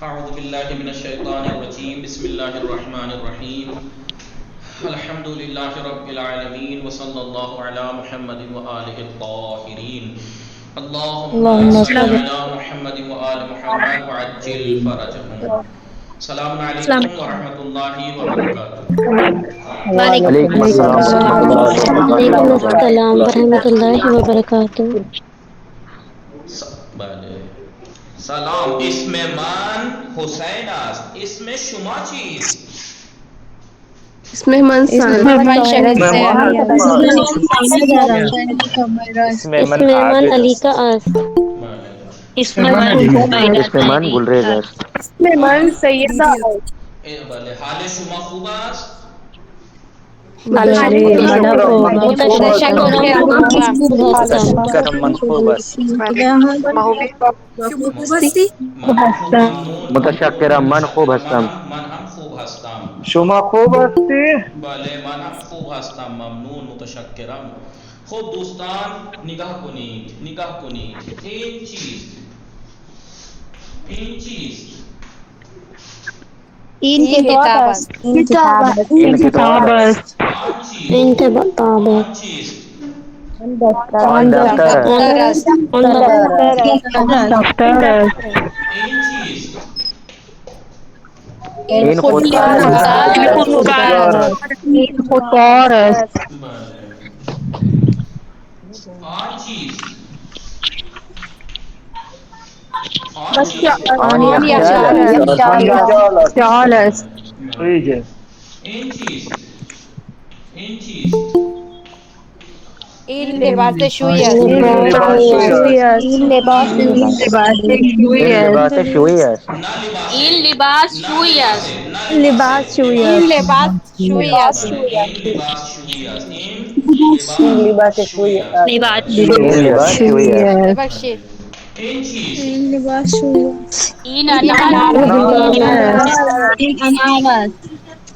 أعوذ بالله من الشيطان الرجيم بسم الله الرحمن الرحيم الحمد لله رب العالمين وصلى الله على محمد وآله الطاهرين اللهم اللهم صل صل. على محمد وآل محمد وعجل فرجهم السلام السلام علیکم ورحمۃ اللہ وبرکاتہ. علیکم وعلیکم السلام ورحمۃ السلام. اللہ وعلیکم وبرکاتہ. السلام ورحمۃ اللہ وبرکاتہ. بله سلام. اسم من حسین است. اسم شما چیست؟ اس میں من اسم من من عابد علی کا است. است. بله اس میں من اسم من گلریز است. من سیدہ بله حال شما خوب است؟ متشکرم منصوب است. من خوب ممنون متشکرم من خوب هستم. من هم خوب هستم. شما خوب هستی؟ بله من هم خوب هستم ممنون متشکرم. خب دوستان نگاه کنید این چیز این کتاب است. این کتاب است. این کتاب آن چیست؟ آن دفتر است. این چیست؟ این خودکار است. بله آن چیست؟ آن یخچال است. فریجه. این چیست؟ این لباس شویی است. این لباس شویی است. نه این لباس شویی است. لباس شویی این است. لباس شویی است. این لباس شویی است. این لباس شویی است. ببخشید. این چیست؟ این لباس شویی است. این انار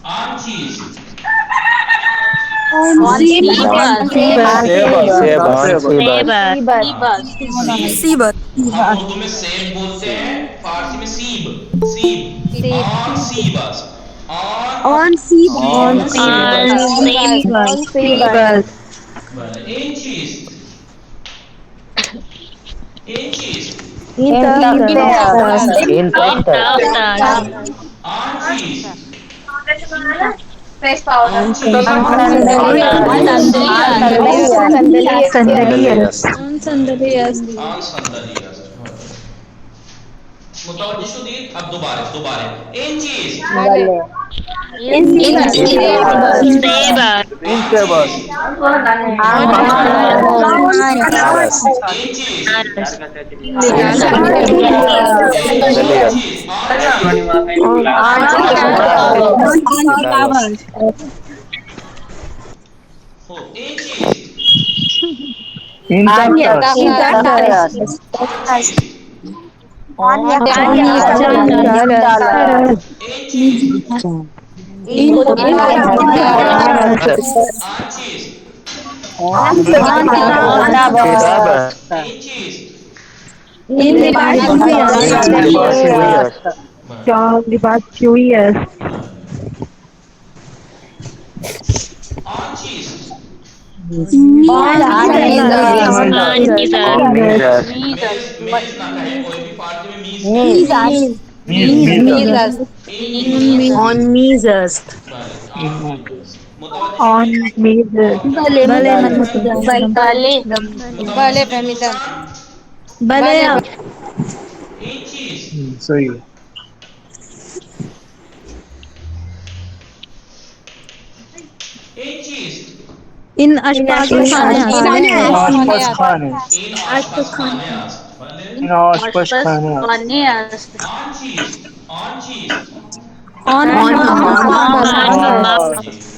آن چیست؟ آن سیب است. سیب است. ہم اردو میں سیب بولتے ہیں، فارسی میں سیب. آن سیب است. آن سیب بله این چیست؟ این تخت است. آن چیست؟ صندلی است. صندلی است. آن صندلی است. متوجه شدید؟ اب دوباره این چیز این سیب است. این سیب است. انار است. این چیز صندلی است. خب این چیز این تخت است. این چیز آن چیز کتاب است. این چیز این لباس شویی است. آن چیز میز است. میز نہ کہیں کوئی بھی فارسی میں میز میز میز است. آن میز است. متوجہ میز است. بله فهمیدم. بله این چیز صحیح ہے. این چیز این آشپزخانه آشپزخانه. این آشپزخانه است. بله این آشپزخانه است. آن چیز آن جی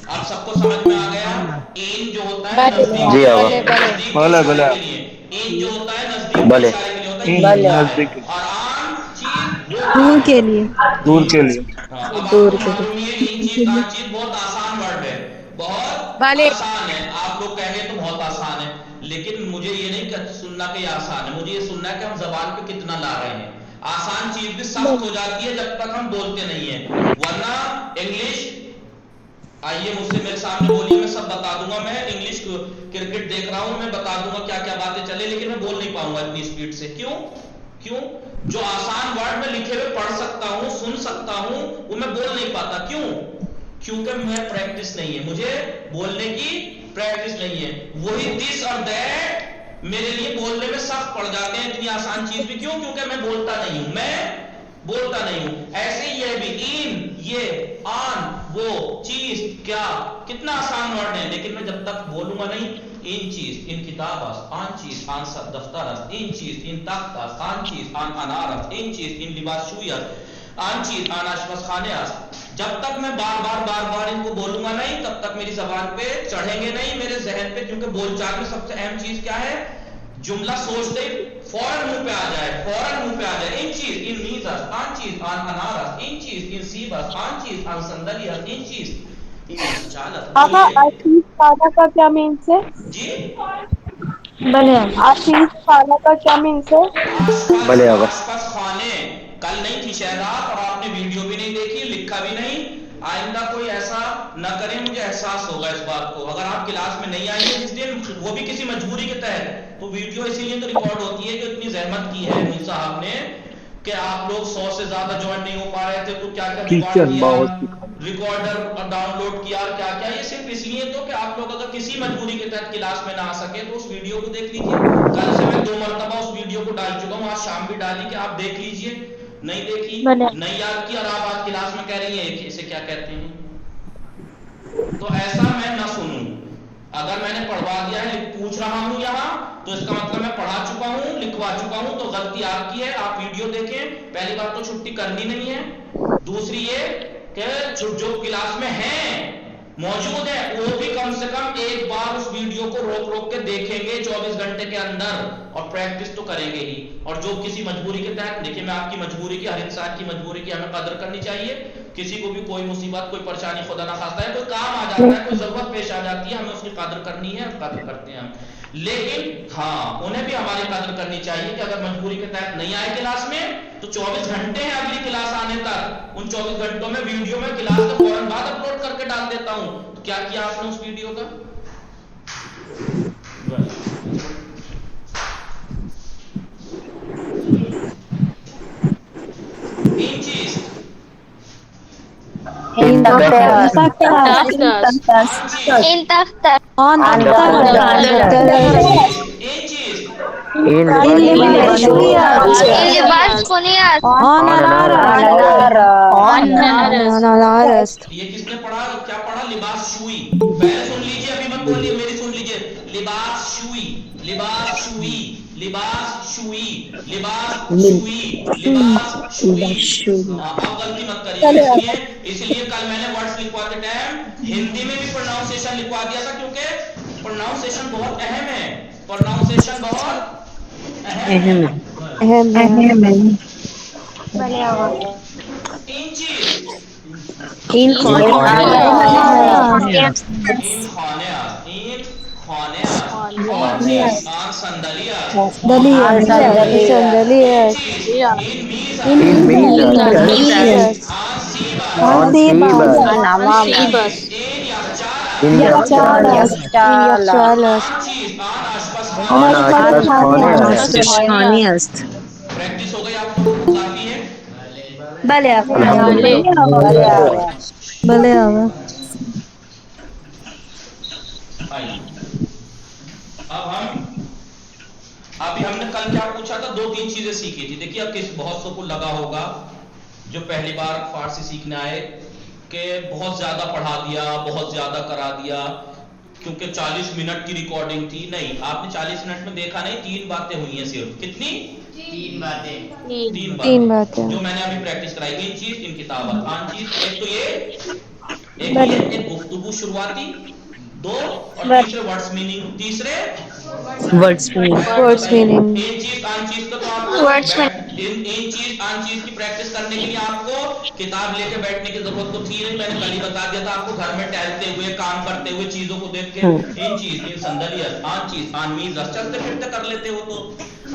اب سب کو سمجھ میں آ گیا. این جو ہوتا ہے نزدیک جی آقا. نزدیک بله اشارے بله. کے لیے. این جو ہوتا ہے نزدیک بله. اشارے کے لیے ہوتا ہے. این نزدیک اور آن چیز دور دور کے لیے. دور کے لیے. اب آپ کو معلوم ہے این چیز آن چیز بہت آسان ورڈ ہے، بہت بله. آسان ہے. آپ لوگ کہیں گے تو بہت آسان ہے، لیکن مجھے یہ نہیں سننا کہ یہ آسان ہے، مجھے یہ سننا ہے کہ ہم زبان پہ کتنا لا رہے ہیں. آسان چیز چیز بھی سخت ہو جاتی ہے جب تک ہم بولتے نہیں ہیں. ورنہ انگلش، آئیے مجھ سے میرے سامنے بولیے، میں سب بتا دوں گا. میں انگلش کرکٹ دیکھ رہا ہوں، میں بتا دوں گا کیا کیا باتیں چلے، لیکن میں بول نہیں پاؤں گا اتنی اسپیڈ سے. کیوں؟ جو آسان ورڈ میں لکھے ہوئے پڑھ سکتا ہوں، سن سکتا ہوں، وہ میں بول نہیں پاتا. کیونکہ میں پریکٹس نہیں ہے، مجھے بولنے کی پریکٹس نہیں ہے. وہی دس اور دیٹ میرے لیے بولنے میں سخت پڑ جاتے ہیں، اتنی آسان چیز بھی. کیونکہ میں بولتا نہیں ہوں. ایسے ہی یہ بھی، ان، یہ، آن، وہ، چیز، کیا، کتنا آسان ورڈ ہے، لیکن میں جب تک بولوں گا نہیں، ان چیز، ان کتاب است، آن چیز، آن دفتر است، ان چیز، ان تخت است، آن چیز، آن انار است، ان چیز، ان لباس شوی است، آن چیز، آن آشپز خانے است. جب تک میں بار ان کو بولوں گا نہیں، تب تک میری زبان پہ چڑھیں گے نہیں، میرے ذہن پہ. کیونکہ بول چال میں سب سے اہم چیز کیا ہے؟ جملہ سوچتے ہی فوراً منہ پہ آ جائے. ان چیز، ان میز است، آن چیز، آن انار است، ان چیز، ان سیب است، آن چیز، آن صندلی است، ان چیز، ان چال است. آشیش کھانا کا کیا مینس ہے؟ جی، بلے آشیش کھانا کا کیا مینس ہے؟ آشپز خانے. کل نہیں تھی شہزاد، اور آپ نے ویڈیو بھی نہیں دیکھی، لکھا بھی نہیں. آئندہ کوئی ایسا نہ کرے، مجھے احساس ہوگا اس بات کو. اگر آپ کلاس میں نہیں آئیں گے جس دن، وہ بھی کسی مجبوری کے تحت، تو ویڈیو اسی لیے تو ریکارڈ ہوتی ہے کہ اتنی زحمت کی ہے میر صاحب نے کہ آپ لوگ 100 سے زیادہ جوائن نہیں ہو پا رہے تھے، تو کیا جگاڑ کیا، ریکارڈر ڈاؤن لوڈ کیا، اور کیا. یہ صرف اس لیے تو کہ آپ لوگ اگر کسی مجبوری کے تحت کلاس میں نہ آ سکے تو اس ویڈیو کو دیکھ لیجیے. کل سے میں 2 مرتبہ اس ویڈیو کو ڈال چکا ہوں، آج شام بھی ڈالی کہ آپ دیکھ لیجیے. نہیں دیکھی، نہیں یاد کی، اور آپ آج کلاس میں کہہ رہی ہیں اسے کیا کہتے ہیں. تو ایسا میں نہ سنوں. اگر میں نے پڑھوا دیا ہے، پوچھ رہا ہوں یہاں، تو اس کا مطلب میں پڑھا چکا ہوں، لکھوا چکا ہوں. تو غلطی آپ کی ہے، آپ ویڈیو دیکھیں. پہلی بات تو چھٹی کرنی نہیں ہے. دوسری یہ کہ جو کلاس میں ہیں، موجود ہے، وہ بھی کم سے کم ایک بار اس ویڈیو کو روک کے دیکھیں گے 24 گھنٹے کے اندر، اور پریکٹس تو کریں گے ہی. اور جو کسی مجبوری کے تحت، دیکھیں میں آپ کی مجبوری کی، ہر انسان کی مجبوری کی ہمیں قدر کرنی چاہیے. کسی کو بھی کوئی مصیبت، کوئی پریشانی خدا نہ خواستہ ہے، کوئی کام آ جاتا ہے، کوئی ضرورت پیش آ جاتی ہے، ہمیں اس کی قدر کرنی ہے، قدر کرتے ہیں ہم. لیکن ہاں، انہیں بھی ہماری قدر کرنی چاہیے کہ اگر مجبوری کے تحت نہیں آئے کلاس میں، تو 24 گھنٹے ہیں اگلی کلاس آنے تک. ان 24 گھنٹوں میں ویڈیو میں کلاس کے فوراً بعد اپلوڈ کر کے ڈال دیتا ہوں. تو کیا کیا آپ نے اس ویڈیو کا؟ ان چیز، In the best. In the on And the ان چیز، In libas shuyas, libas kuniyas, on anaras, یہ کس نے پڑھا؟ کیا پڑھا؟ لباس شوئی. پہلے سن لیجئے، ابھی مت بولیے، میری سن لیجئے. لباس شوئی، لباس شوئی، لباس شوئی، لباس شوئی، لباس شوئی. اب غلطی مت کریے. اس لیے کل میں نے ورڈز لکھواتے ٹائم ہندی میں بھی پروناؤنسیشن لکھوا دیا تھا، کیونکہ پروناؤنسیشن بہت اہم ہے. پروناؤنسیشن بہت اہم ہے. ahem hai. ان چیز، In ان خانے آن چیز، آن صندلی Sandalias, ان میز in misas, آن سیب on sibas, sibas, in yakchalas, in yakchalas, آن چیز، آن آشپز on ashpas khane ast. Practice ہو گئی آپ لوگوں کو کافی ہے. Bale aaga. آئیے ابھی ہم نے کل کیا پوچھا تھا؟ 2-3 چیزیں سیکھی تھی. دیکھیے اب کس بہت سو کو لگا ہوگا جو پہلی بار فارسی سیکھنے آئے کہ بہت زیادہ پڑھا دیا، بہت زیادہ کرا دیا، کیونکہ 40 منٹ کی ریکارڈنگ تھی. نہیں، آپ نے 40 منٹ میں دیکھا نہیں، 3 باتیں ہوئی ہیں صرف. کتنی؟ 3 تین باتیں باتیں جو میں نے ابھی پریکٹس کرائی. ان چیز، ان کتابت، آن چیز. ایک تو یہ ایک گفتگو شروعاتی، 2 اور تیسرے ورڈز میننگ. تیسرے words meaning. ان چیز آن چیز کا تو آپ کو ان چیز آن چیز کی پریکٹس کرنے کے لیے آپ کو کتاب لے کے بیٹھنے کی ضرورت تو تھی نہیں. میں نے کل ہی بتا دیا تھا آپ کو، گھر میں ٹہلتے ہوئے، کام کرتے ہوئے، چیزوں کو دیکھ کے. ان چیز، ان صندلیت، آن چیز، آن میز، چلتے پھرتے کر لیتے ہو. تو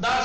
10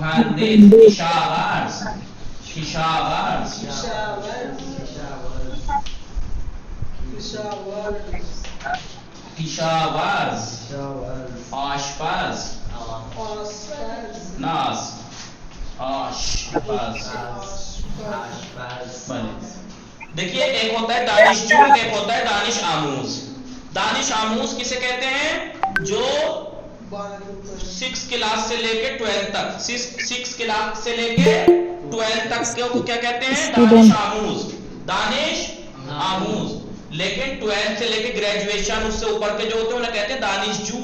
مہندس کشاورز کشاورز کشاورز آشپز ناس آشپز. دیکھیے ایک ہوتا ہے دانشجو ایک ہوتا ہے دانش آموز. دانش آموز کسے کہتے ہیں؟ جو 6 کلاس سے لے کے 12 تک 6 کلاس سے لے کے 12 تک کو کیا کہتے ہیں؟ دانش آموز. دانش آموز. لیکن 12 سے لے کے گریجویشن اس سے اوپر کے جو ہوتے ہیں انہیں کہتے ہیں دانشجو.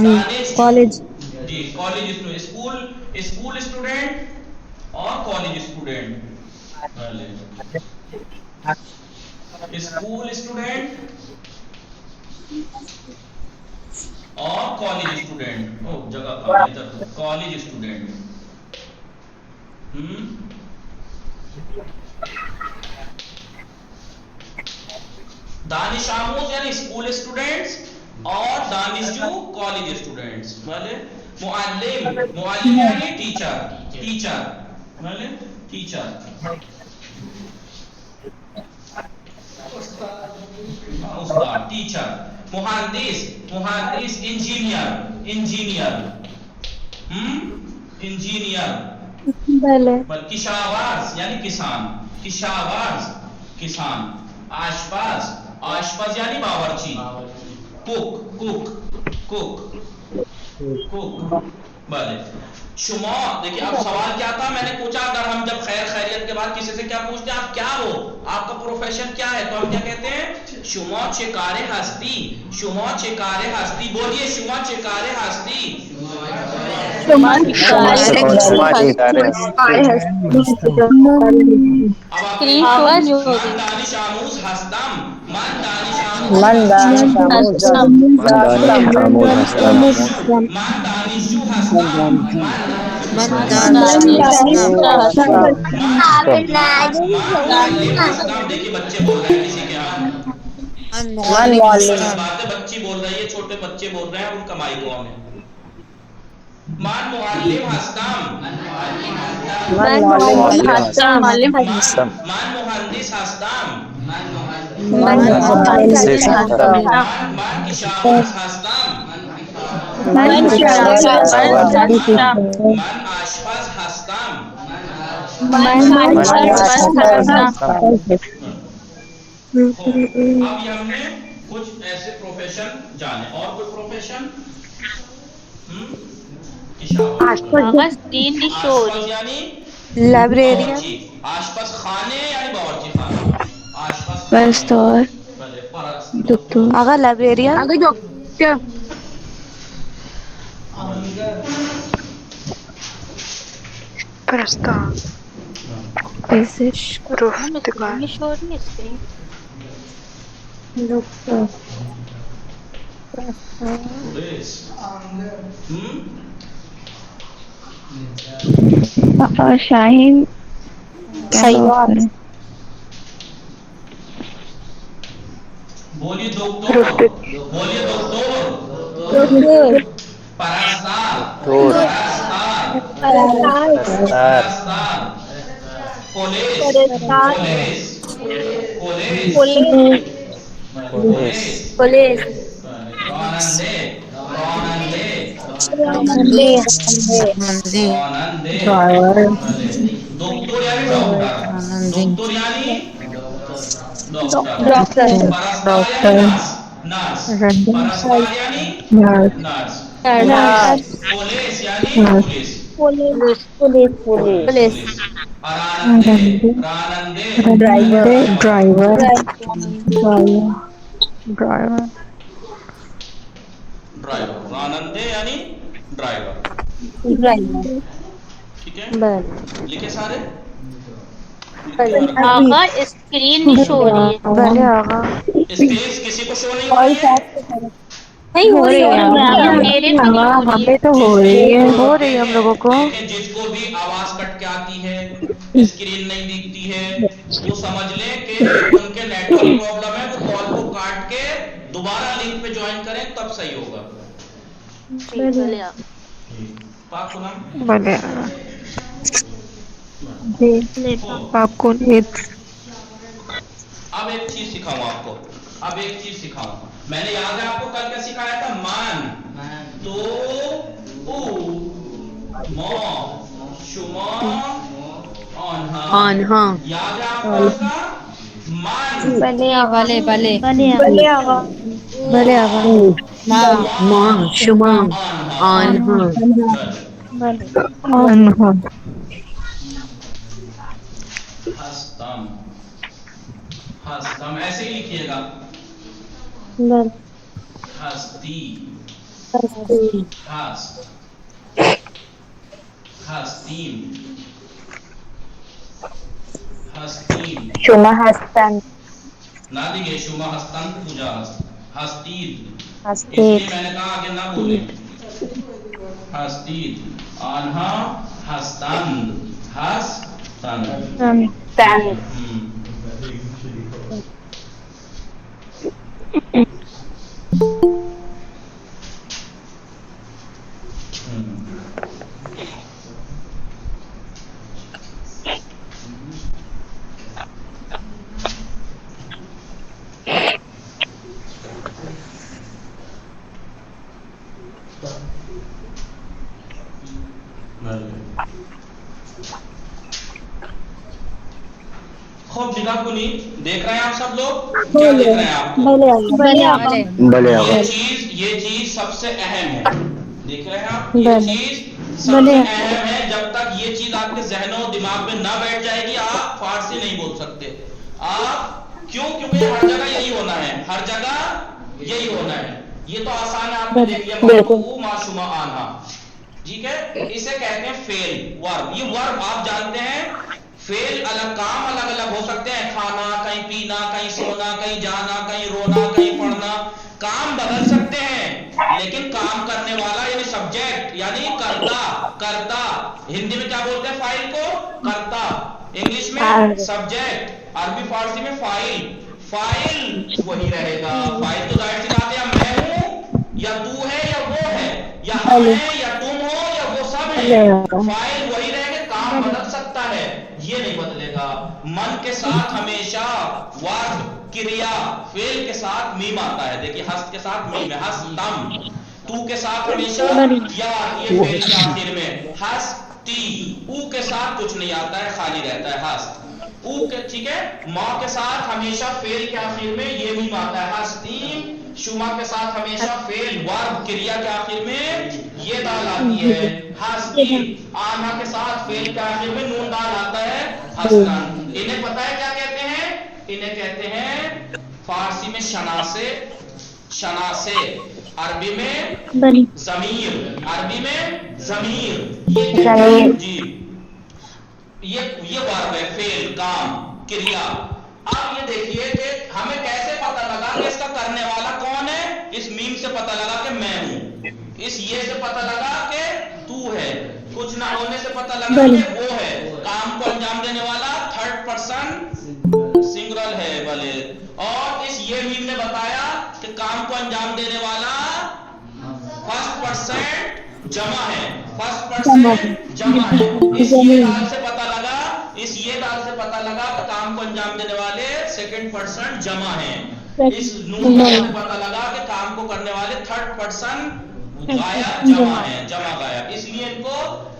دانش کالج جی کالج اسکول اسٹوڈنٹ اور کالج اسٹوڈنٹ. اسکول اسٹوڈنٹ اور کالج اسٹوڈنٹ. جگہ کالج اسٹوڈنٹ. دانش آموز یعنی اسکول اسٹوڈنٹس اور دانشجو کالج اسٹوڈنٹس. معلم معلم یعنی ٹیچر ٹیچر ٹیچر. استاد ٹیچر. مہندس مہندس انجینئر انجینئر انجینئر. کشاورز یعنی کسان کشاورز کسان. آشپز آشپز یعنی باورچی. کوک کوک کوک کوک. بھلے شما دیکھیے اب سوال کیا تھا میں نے پوچھا اگر ہم جب خیر خیریت کے بعد کسی سے کیا پوچھتے ہیں آپ کیا ہو آپ کا پروفیشن کیا ہے تو ہم کیا کہتے ہیں؟ شما چکار ہستی شما چکار ہستی. بولیے شما چکار ہستی. من دانش آموز هستم. من دانش آموز من دانش آموز هستم. من دانشجو هستم. من دانشجو هستم. دیکھیے بچے بول رہے ہیں کسی کے یہاں بات ہے بچی بول رہی ہے چھوٹے بچے بول رہے ہیں ان کا مائک آن ہے. من معلم هستم. من مهندس هستم. من کشاورز هستم. من آشپز هستم. اب یہ ہم نے کچھ ایسے پروفیشن جانے. اور کوئی پروفیشن؟ یعنی لائبریرین. آشپز خانے یعنی باورچی خانے. آشپز پرستار دکتور آگا لائبریرین پرستار پزشک رفتگار شاہین صیاد. بولیے دکتور. بولیے دکتور. پرستار. پرستار. پولیس. پولیس. پولیس. رانندے. رانندے. دکتور یعنی ڈاکٹر. دکتور یعنی ڈاکٹر. پرستار یعنی نرس. پرستار یعنی نرس. پولیس یعنی پولیس. پولیس. رانندے. رانندے. ڈرائیور رانندے یعنی ڈرائیور. ٹھیک ہے لکھے سارے. آقا اسکرین نہیں شو ہو رہی ہے. بھلے آگا اسکرین کسی کو شو نہیں ہو رہی ہے. نہیں ہو رہی ہے میرے کو نہیں ہو ہم رہی پہ تو ہو رہی ہے ہم لوگوں کو. دیکھیں جس کو بھی آواز کٹ کے آتی ہے اسکرین نہیں دکھتی ہے وہ سمجھ لیں کہ ان کے نیٹ ورک پرابلم ہے. وہ کال کو کاٹ کے دوبارہ لنک پہ جوائن کریں تب صحیح ہوگا. پاک سنا. آپ کو نیت اب ایک چیز سکھاؤں آپ کو، اب ایک چیز سکھاؤں. میں نے یاد ہے آپ کو کل کیا سکھایا تھا؟ من، تو، او، مو، شما، آنہا. یاد ہے آپ کو اس کا؟ من، بلے بلے بھلے آقا ماں شما آنہا. آنہا انہا ہستم، ہستم ایسے ہی لکھیے گا. ہستی، ہست، ہستیم، ہستیم. شما ہستن نہ دیکھیے شما ہستن پوجا ہستید، اس لیے میں نے کہا آگے نہ بولیں. ہستید، آنہا ہستن، ہستن. تن خوب نگاہ کنی، دیکھ رہے ہیں آپ سب لوگ؟ کیا دیکھ رہے ہیں آپ کو؟ بلے بلے آقا. یہ چیز سب سے اہم ہے. دیکھ رہے ہیں آپ؟ یہ چیز سب سے اہم ہے. جب تک یہ چیز آپ کے ذہن و دماغ میں نہ بیٹھ جائے گی آپ فارسی نہیں بول سکتے. آپ کیوں؟ کیونکہ ہر جگہ یہی ہونا ہے، ہر جگہ یہی ہونا ہے. یہ تو آسان ہے، آپ نے دیکھ لیا. مرفوع ما شما آنہا، ٹھیک ہے. اسے کہتے ہیں فعل، ورب. یہ ورب آپ جانتے ہیں، فعل الگ، کام الگ الگ ہو سکتے ہیں. کھانا، کہیں پینا، کہیں سونا، کہیں جانا، کہیں رونا، کہیں پڑھنا. کام بدل سکتے ہیں لیکن کام کرنے والا یعنی سبجیکٹ یعنی کرتا، کرتا. ہندی میں کیا بولتے ہیں فاعل کو؟ کرتا. انگلش میں سبجیکٹ، عربی فارسی میں فاعل. فاعل وہی رہے گا. فاعل تو ظاہر سی بات ہے، یا میں ہوں یا تو ہے یا وہ ہے، یا ہم ہیں یا تم ہو یا وہ سب ہیں. فاعل وہی رہے گا. کام بدل سکتا ہے، یہ نہیں بدلے گا. من کے ساتھ ہمیشہ ورب، کریا، فعل کے ساتھ میم آتا ہے. دیکھیے ہست کے ساتھ میم ہے، ہستم. تو کے ساتھ ہمیشہ یا آتی ہے فعل کے آخر میں، ہستی. او کے ساتھ کچھ نہیں آتا ہے، خالی رہتا ہے ہست. او کے، ٹھیک ہے. ماں کے ساتھ ہمیشہ فعل کے آخر میں یہ میم آتا ہے، ہستیم. شما کے ساتھ ہمیشہ فعل، ورب، کریا کے آخر میں یہ دال آتی ہے، ہستیم. آنہا کے ساتھ فعل کے آخر میں نون دال آتا ہے، ہستن. انہیں پتہ ہے کیا کہتے ہیں؟ انہیں کہتے ہیں فارسی میں شناسے، شناسے. عربی میں ضمیر، عربی میں ضمیر. یہ کہتے ہیں جی، یہ ورب ہے، فعل، کام، کریا. اب یہ دیکھیے کہ ہمیں کیسے پتہ لگا کہ اس کا کرنے والا کون ہے؟ اس میم سے پتہ لگا کہ میں ہوں، اس یہ سے پتہ لگا کہ تو ہے، کچھ نہ ہونے سے پتہ لگا کہ وہ ہے. کام کو انجام دینے والا تھرڈ پرسن سنگرل ہے. بھلے. اور اس یہ میم نے بتایا کہ کام کو انجام دینے والا فرسٹ پرسن جمع ہے، فرسٹ پرسن جمع ہے. اس یہ دال سے پتہ لگا، اس یہ دال سے پتہ لگا کہ کام کو انجام دینے والے سیکنڈ پرسن جمع ہیں. اس نون دال سے پتہ لگا کہ کام کو کرنے والے تھرڈ پرسن غائب جمع ہے، جمع غائب. اس لیے ان کو،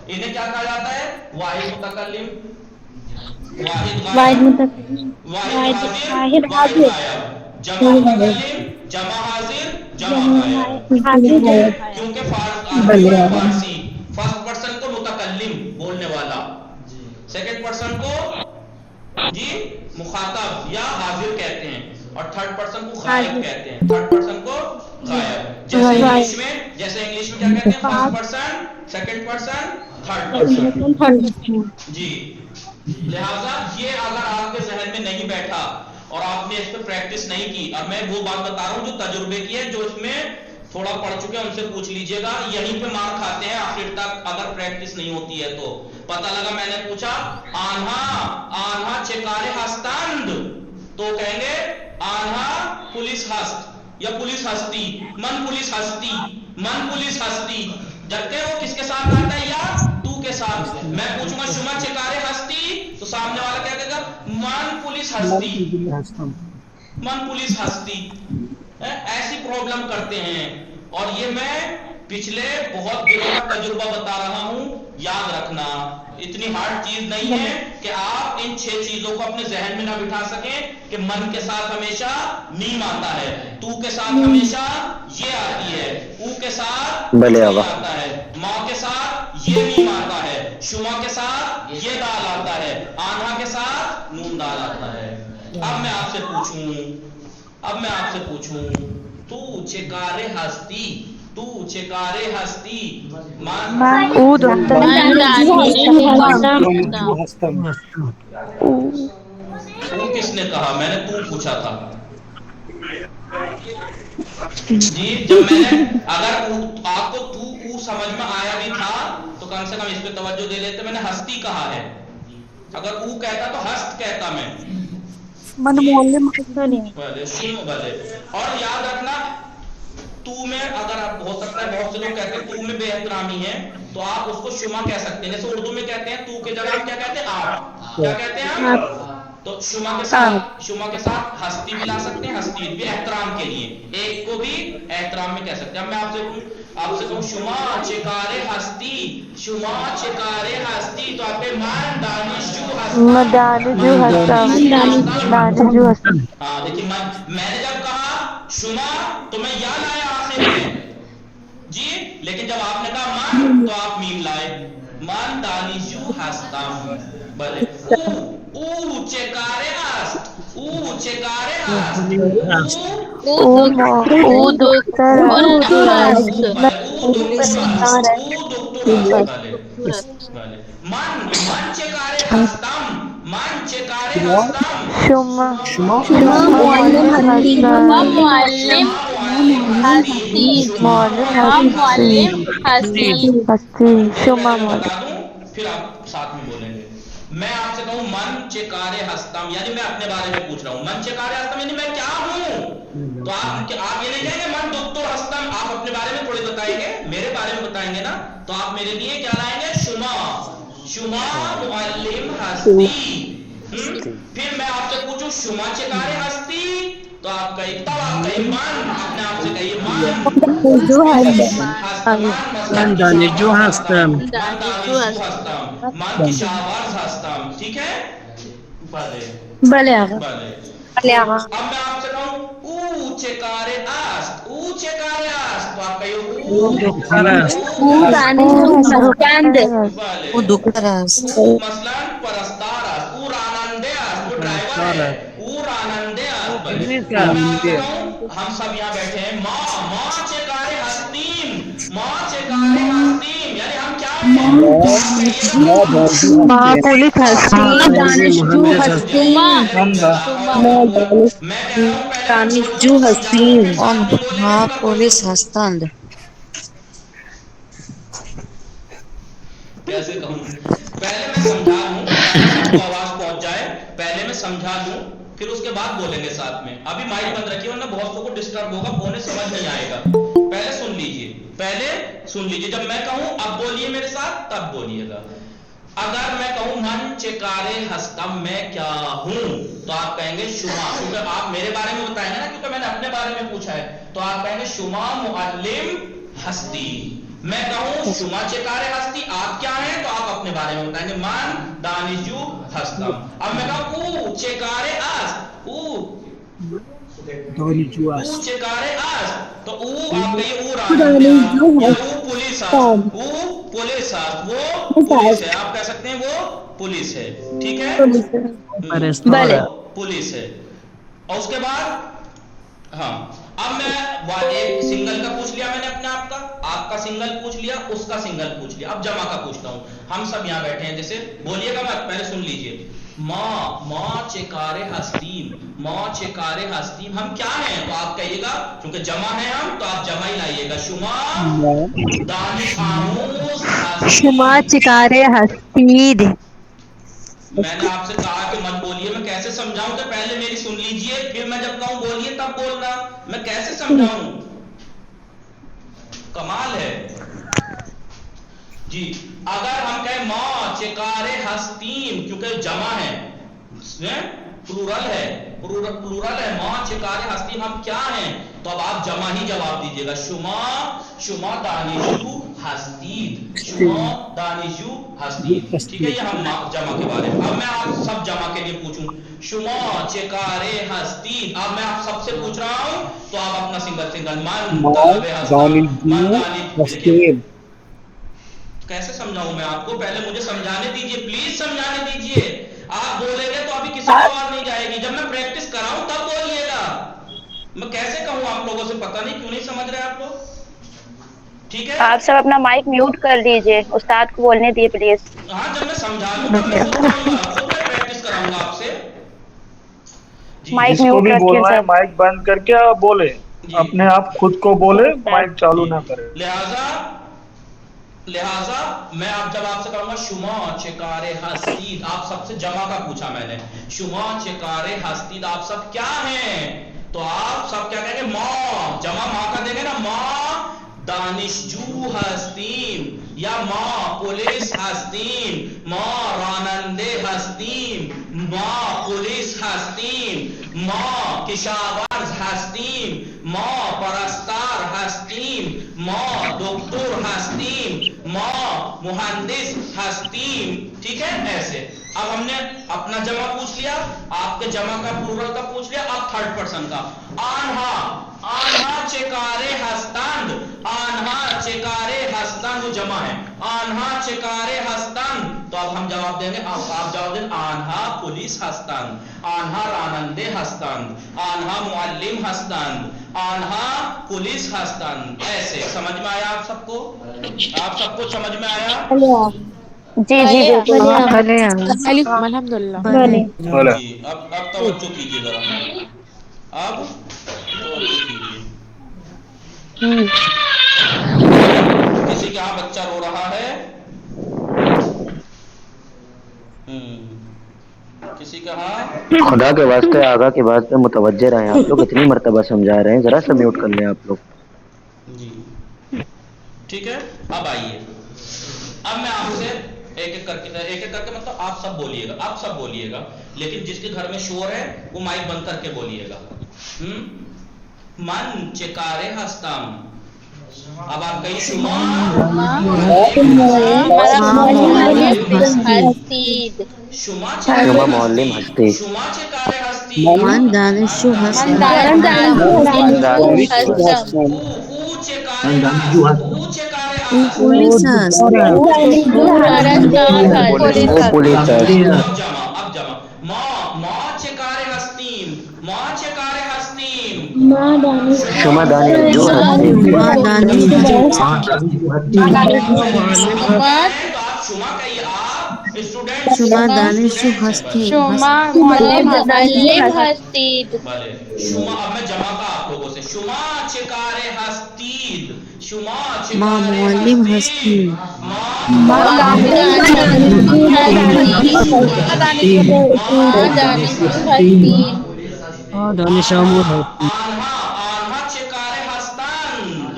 انہیں کیا کہا جاتا ہے؟ واحد متکلم، واحد غائب، واحد حاضر، واحد غائب. جمع متکلم، جمع حاضر، جمع غائب. کیونکہ عربی میں فارسی فرسٹ پرسن کو متکلم بولنے والا، سیکنڈ پرسن کو جی مخاطب یا حاضر کہتے ہیں، اور تھرڈ پرسن کو غائب کہتے ہیں، تھرڈ پرسن کو غائب. جیسے انگلش میں کیا کہتے ہیں؟ First person, second person, third person. جی لہذا یہ اگر آپ کے ذہن میں نہیں بیٹھا اور آپ نے اس پہ پریکٹس نہیں کی، اور میں وہ بات بتا رہا ہوں جو تجربے کی ہے، جو اس میں تھوڑا پڑھ چکے ہیں ان سے پوچھ لیجئے گا. یہیں پہ مار کھاتے ہیں آخر تک اگر پریکٹس نہیں ہوتی ہے تو. پتہ لگا میں نے پوچھا آنہا، آنہا چکارے ہستند، تو کہیں گے آنہا پولیس ہست یا پولیس ہستی. من پولیس ہستی، من پولیس ہستی. جبکہ وہ کس کے ساتھ آتا ہے؟ یا تو کے ساتھ میں پوچھوں گا شما چکارے ہستی تو سامنے والا کیا کہے گا من پولیس ہستی، من پولیس ہستی. ایسی پرابلم کرتے ہیں. اور یہ میں پچھلے بہت دنوں کا تجربہ بتا رہا ہوں، یاد رکھنا اتنی ہارڈ چیز نہیں ہے کہ آپ ان 6 چیزوں کو اپنے ذہن میں نہ بٹھا سکیں کہ من کے ساتھ ہمیشہ میم آتا ہے، تو کے ساتھ ہمیشہ یہ آتی ہے، او کے ساتھ یہ آتا ہے، ماں کے ساتھ یہ میم آتا ہے، شما کے ساتھ یہ دال آتا ہے، آنھا کے ساتھ نون دال آتا ہے. اب میں آپ سے پوچھوں تو چکارے ہستی، تو چکارے ہستی او دکتر تو کس نے کہا؟ میں نے تو پوچھا تھا. جی جب میں نے اگر آپ کو تو سمجھ میں آیا بھی تھا تو کم سے کم اس پہ توجہ دے لیتے. میں نے ہستی کہا ہے، اگر او کہتا تو ہست کہتا میں. اور یاد رکھنا تو میں اگر آپ ہو سکتا ہے بہت سے لوگ کہتے ہیں تو میں بے احترامی ہے تو آپ اس کو شما کہہ سکتے ہیں. جیسے اردو میں کہتے ہیں تو کے جگہ ہم کیا کہتے ہیں آپ، کیا کہتے ہیں ہم؟ تو شما کے ساتھ ہستی بھی لا سکتے ہیں، ہستی بھی احترام کے لیے ایک کو بھی احترام میں کہہ سکتے ہیں. اب میں آپ سے کہوں شما چکارے ہستی، شما چکارے ہستی تو آپ کے مان دانشجو ہستم. ہاں دیکھیے میں نے جب کہا شما تو میں یا لایا آخر میں جی، لیکن جب آپ نے کہا مان تو آپ میم لائے. مان دانشجو ہستم. بلے او چکارے ہست، او چکارے ہست، او دکتر من چکارے ہستم، من چکارے ہستم. شما شما معلم ہستی، شما معلم ہستی، معلم شما معلم ہستی. ہستی شما میں معلم. بتا دوں پھر آپ ساتھ میں بولیں گے. میں آپ سے کہوں من چکارے ہستم یعنی میں اپنے بارے میں پوچھ رہا ہوں. من چکارے ہستم یعنی میں کیا ہوں؟ تو آپ یہ نہیں کہیں گے من دکتور ہستم. آپ اپنے بارے میں تھوڑے بتائیں گے، میرے بارے میں بتائیں گے نا. تو آپ میرے لیے کیا لائیں گے؟ شما، شما معلم ہستی. پھر میں آپ سے پوچھوں شما چکارے ہستی تو آپ کہیں تب آپ کہیں من، اپنے آپ سے کہیے من من دانشجو هستم. من کی شاہباز ہستم. ٹھیک ہے؟ بلے آقا. اب میں آپ سے کہوں او چکارے آست، او چکارے آست تو آپ کہیے او دکتر است. او دانشجو ہستند. او دکتر است. مثلا پرستار است، او رانندے است، وہ ڈرائیور پرستار ہے، است. او رانندے است. او بلے پولیس اب میں است. آپ سے کہوں ہم سب یہاں بیٹھے ہیں ماں چکارے ہستیم، ماں چکارے ہستیم یعنی ہم کیا ہیں؟ ماں پولیس ہستی. دانشجو ہستیم. میں کہتا ہوں پہلے میں بولوں دانشجو سمجھاؤں پھر ہستیم. ساتھ میں بولیں گے ہاں پھر آپ پولیس ہستند. کیسے کہوں؟ پہلے میں سمجھا لوں تاکہ سب کو آواز پہنچ جائے. پہلے میں سمجھا لوں پھر اس کے بعد بولیں گے ساتھ میں. ابھی مائک بند رکھیے ورنہ بہت کو ڈسٹرب ہوگا، فون سمجھ نہیں آئے گا. پہلے سن لیجئے، پہلے سن لیجئے. جب میں کہوں اب بولیے میرے ساتھ تب بولیے گا. اگر میں کہوں من چکارے ہستم میں کیا ہوں تو آپ کہیں گے شما، کیونکہ آپ میرے بارے میں بتائیں گے نا، کیونکہ میں نے اپنے بارے میں پوچھا ہے. تو آپ کہیں گے شما معلم ہستی. میں کہوں شما چکارے ہستی آپ کیا ہیں تو آپ اپنے بارے میں بتائیں گے من دانشجو ہستم. اب میں کہوں او چکارے است، او دانشجو است. چکارے است تو او آپ کہیے او رانندے است یا او پولیس است، او پولیس است، وہ پولیس ہے. آپ کہہ سکتے ہیں وہ پولیس ہے. ٹھیک ہے؟ پرستار است. پولیس ہے. اور اس کے بعد ہاں اب میں ایک سنگل کا پوچھ لیا میں نے اپنے آپ کا سنگل پوچھ لیا، اس کا سنگل پوچھ لیا. اب جمع کا پوچھتا ہوں. ہم سب یہاں بیٹھے ہیں، جیسے بولیے گا مت، پہلے سن لیجئے. ماں چکارے ہستیم، ماں چکارے ہستیم ہم کیا ہیں تو آپ کہیے گا، کیونکہ جمع ہے ہم تو آپ جمع ہی لائیے گا. شما دانش آموز ہستیم. شما چکارے ہستید. میں نے آپ سے کہا کہ مت بولیے. میں کیسے سمجھاؤں کہ پہلے میری سن لیجئے پھر میں جب کہوں بولیے تب بولنا. میں کیسے سمجھاؤں؟ کمال ہے. جی اگر ہم کہیں ما چکار ہستیم کیونکہ جمع ہے پلورل ہے ما چکار ہستیم ہم کیا ہیں تو اب آپ جمع ہی جواب دیجیے گا شما دانشجو ہستید شما دانشجو ہستید ٹھیک ہے یہ ہم جمع کے بارے میں اب میں آپ سب جمع کے لیے پوچھوں شما چکار ہستید اب میں آپ سب سے پوچھ رہا ہوں تو آپ اپنا سنگل من طلب ہستید کیسے سمجھاؤں میں آپ کو پہلے مجھے سمجھانے دیجئے پلیز سمجھانے دیجئے آپ بولیں گے تو ابھی کسی کو آواز نہیں جائے گی جب میں پریکٹس کراؤں تب بولیے گا میں کیسے کہوں آپ لوگوں سے پتہ نہیں کیوں نہیں سمجھ رہے آپ لوگ ٹھیک ہے آپ سب اپنا مائک میوٹ کر دیجئے استاد کو بولنے دیے پلیز ہاں جب میں سمجھا لوں گا میں خود بولوں گا خود میں پریکٹس کراؤں گا آپ سے مائک جس کو میوٹ بھی رکھیں بولنا ہے سب مائک بند کر کے بولے اپنے آپ خود کو بولے مائک چالو نہ کرے لہٰذا میں اب جب آپ سے کہوں گا شما چکار ہستید آپ سب سے جمع کا پوچھا میں نے شما چکار ہستید آپ سب کیا ہیں تو آپ سب کیا کہیں گے ما جمع ما کا دیں گے نا ما دانشجو ہستیم یا ما پولیس ہستیم ما رانندے ہستیم ما پولیس ہستیم ما کشاورز ہستیم ما پرستار ہستیم ما دکتر ہستیم ما مہندس ہستیم ٹھیک ہے ایسے اب ہم نے اپنا جمع پوچھ لیا آپ کے جمع کا پلورل کا پوچھ لیا اب تھرڈ پرسن کا آنہا چکارے ہستند آنہا چکارے ہستند وہ جمع ہے آنہا چکارے ہستند تو اب ہم جواب دیں گے آپ جواب دیں آنہا پولیس ہستند آنہا رانندے ہستند آنہا معلم ہستند آنہا پولیس ہستند ایسے سمجھ میں آیا آپ سب کو سمجھ میں آیا جی جی بالکل الحمدللہ بولا جی اب توجہ کیجیے ذرا اب توجہ کیجیے کسی کا بچہ رو رہا ہے کسی کا خدا کے واسطے آگا کے بات پہ متوجہ رہیں آپ لوگ اتنی مرتبہ سمجھا رہے ہیں ذرا سا میوٹ کر لیں آپ لوگ جی ٹھیک ہے اب آئیے اب میں آپ سے ایک ایک کر کے مطلب آپ سب بولیے گا لیکن جس کے گھر میں شور ہے وہ مائک بند کر کے بولیے گا من چکارے ہستم اب آپ کہیں شما معلم ہستی شما چکارے ہستی من دانشجو هستم او چکارے او پولیس است او پولیس است اب جمع ما چکارے ہستیم شما دانشجو هستید ما دانشجو شما کہیے آپ اسٹوڈنٹ شما دانشجو هستید بھلے شما اب میں جمع کا آپ لوگوں سے شما چکارے ہستید ما معلم هستیم دانش آموز هستید آنها چکاره هستند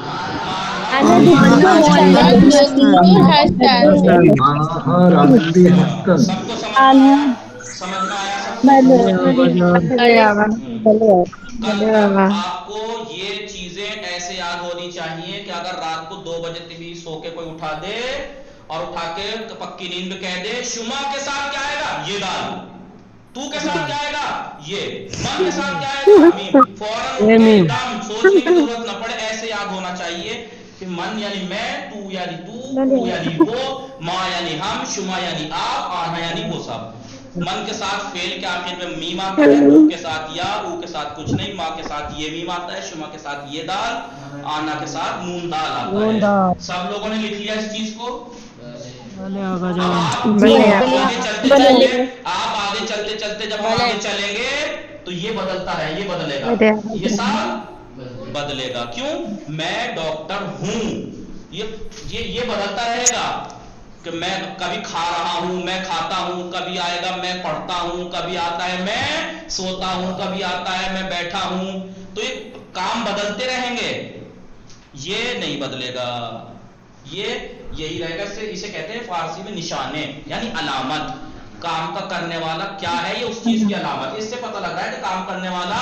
سب کو سمجھ میں آیا آپ کو یہ چیزیں ایسے یاد ہونی چاہیے کہ اگر رات کو 2 بجے بھی سو کے کوئی اٹھا دے اور اٹھا کے پکی نیند میں کہہ دے شما کے ساتھ کیا آئے گا یہ دال تو کے ساتھ کیا آئے گا یہ من کے ساتھ کیا آئے گا میم فوراً ایک دم سوچنے کی ضرورت نہ پڑے ایسے یاد ہونا چاہیے کہ من یعنی میں تو یعنی تو یعنی وہ ما یعنی ہم شما یعنی آپ آنا یعنی وہ سب من کے ساتھ فعل کے آخر میں میم آتا ہے او کے ساتھ یا او کے ساتھ کچھ نہیں ما کے ساتھ یہ میم آتا ہے شما کے ساتھ یہ دال آنا کے ساتھ نون دال آتا ہے سب لوگوں نے لکھ لیا اس چیز کو آپ آگے چلتے چلتے جب ہم آگے چلیں گے تو یہ بدلتا ہے یہ بدلے گا یہ سب بدلے گا کیوں میں ڈاکٹر ہوں یہ بدلتا رہے گا کہ میں کبھی کھا رہا ہوں میں کھاتا ہوں کبھی آئے گا میں پڑھتا ہوں کبھی آتا ہے میں سوتا ہوں کبھی آتا ہے میں بیٹھا ہوں تو یہ کام بدلتے رہیں گے یہ نہیں بدلے گا یہی رہے گا. اسے کہتے ہیں فارسی میں نشانے یعنی علامت. کام کا کرنے والا کیا ہے یہ اس چیز کی علامت. اس سے پتہ لگ رہا ہے کہ کام کرنے والا